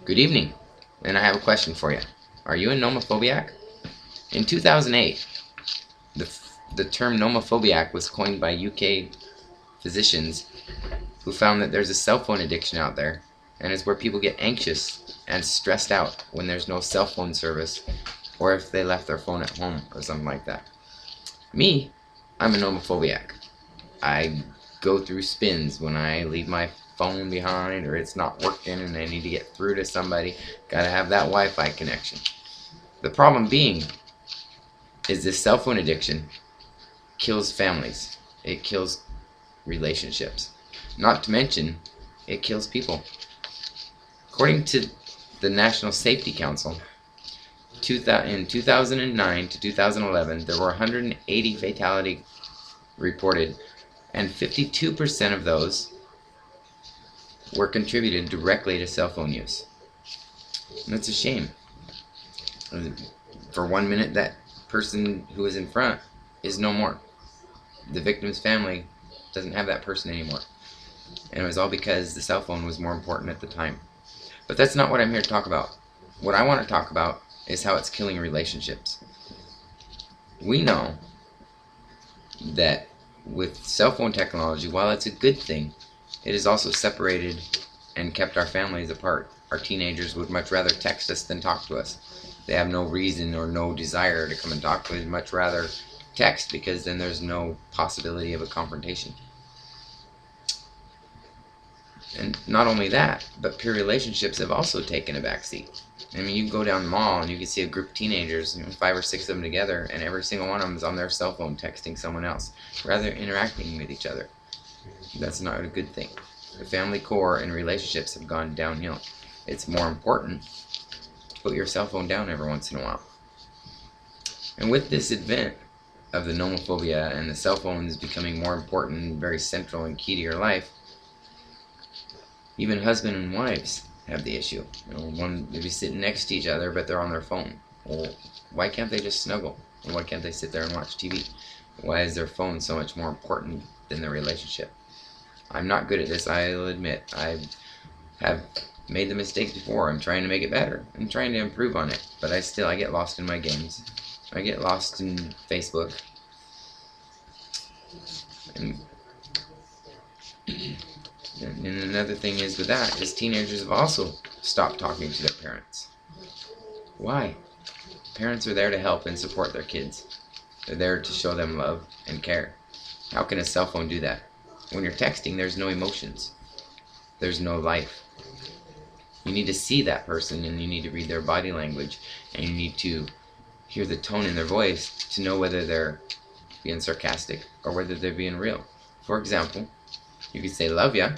Good evening, and I have a question for you. Are you a nomophobiac? In 2008, the term nomophobiac was coined by UK physicians who found that there's a cell phone addiction out there, and it's where people get anxious and stressed out when there's no cell phone service or if they left their phone at home or something like that. Me, I'm a nomophobiac. I go through spins when I leave my phone behind or it's not working and I need to get through to somebody. Gotta have that Wi-Fi connection. The problem being is this cell phone addiction kills families. It kills relationships. Not to mention, it kills people. According to the National Safety Council, in 2009 to 2011, there were 180 fatalities reported, and 52% of those were contributed directly to cell phone use. And that's a shame. For 1 minute, that person who was in front is no more. The victim's family doesn't have that person anymore. And it was all because the cell phone was more important at the time. But that's not what I'm here to talk about. What I want to talk about is how it's killing relationships. We know that with cell phone technology, while it's a good thing, it has also separated and kept our families apart. Our teenagers would much rather text us than talk to us. They have no reason or no desire to come and talk to us. They'd much rather text because then there's no possibility of a confrontation. And not only that, but peer relationships have also taken a backseat. I mean, you can go down the mall and you can see a group of teenagers, 5 or 6 of them together, and every single one of them is on their cell phone texting someone else, rather than interacting with each other. That's not a good thing. The family core and relationships have gone downhill. It's more important to put your cell phone down every once in a while. And with this advent of the nomophobia and the cell phones becoming more important and very central and key to your life, even husband and wives have the issue. One may be sitting next to each other, but they're on their phone. Well, why can't they just snuggle? And why can't they sit there and watch TV? Why is their phone so much more important than their relationship? I'm not good at this, I'll admit. I have made the mistakes before. I'm trying to make it better. I'm trying to improve on it. But I get lost in my games. I get lost in Facebook. And another thing is with that is teenagers have also stopped talking to their parents. Why? Parents are there to help and support their kids. They're there to show them love and care. How can a cell phone do that? When you're texting, there's no emotions. There's no life. You need to see that person and you need to read their body language and you need to hear the tone in their voice to know whether they're being sarcastic or whether they're being real. For example, you could say love ya,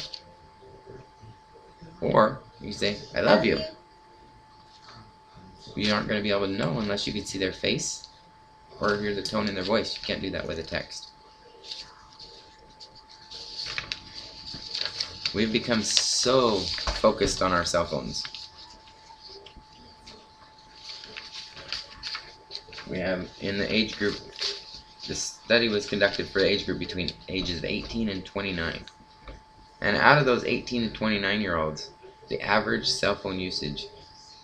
or you can say I love you. You aren't going to be able to know unless you can see their face or hear the tone in their voice. You can't do that with a text. We've become so focused on our cell phones. We have in the age group, this study was conducted for the age group between ages of 18 and 29. And out of those 18 and 29-year-olds, the average cell phone usage,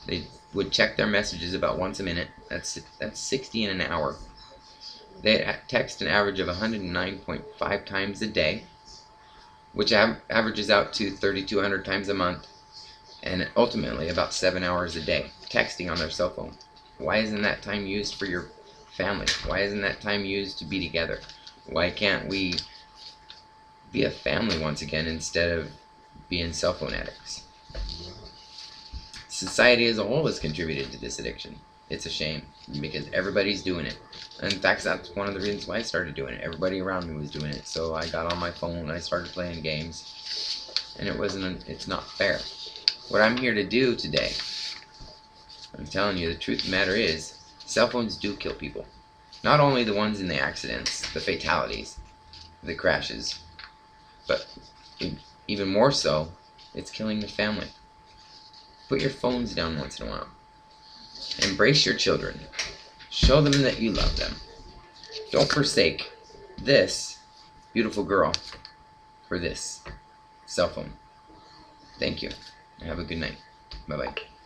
they would check their messages about once a minute. That's 60 in an hour. They text an average of 109.5 times a day, which averages out to 3,200 times a month, and ultimately about 7 hours a day texting on their cell phone. Why isn't that time used for your family? Why isn't that time used to be together? Why can't we be a family once again instead of being cell phone addicts? Society as a whole has contributed to this addiction. It's a shame because everybody's doing it. In fact, that's one of the reasons why I started doing it. Everybody around me was doing it, so I got on my phone and I started playing games, and it's not fair. What I'm here to do today, I'm telling you, the truth of the matter is, cell phones do kill people. Not only the ones in the accidents, the fatalities, the crashes, but even more so, it's killing the family. Put your phones down once in a while. Embrace your children. Show them that you love them. Don't forsake this beautiful girl for this cell phone. Thank you. Have a good night. Bye-bye.